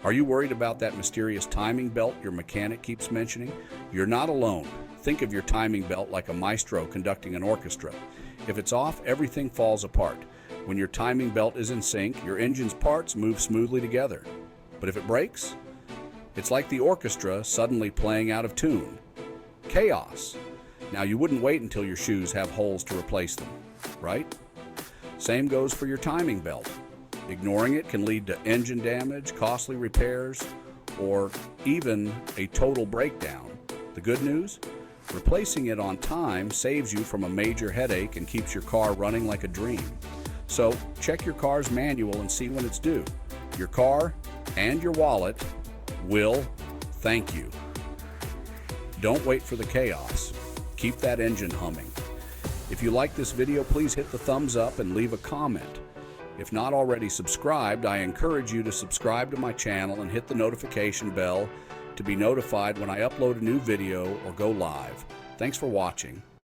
Are you worried about that mysterious timing belt your mechanic keeps mentioning? You're not alone. Think of your timing belt like a maestro conducting an orchestra. If it's off, everything falls apart. When your timing belt is in sync, your engine's parts move smoothly together. But if it breaks, it's like the orchestra suddenly playing out of tune. Chaos. Now, you wouldn't wait until your shoes have holes to replace them, right? Same goes for your timing belt. Ignoring it can lead to engine damage, costly repairs, or even a total breakdown. The good news? Replacing it on time saves you from a major headache and keeps your car running like a dream. So, check your car's manual and see when it's due. Your car and your wallet will thank you. Don't wait for the chaos. Keep that engine humming. If you like this video, please hit the thumbs up and leave a comment. If not already subscribed, I encourage you to subscribe to my channel and hit the notification bell to be notified when I upload a new video or go live. Thanks for watching.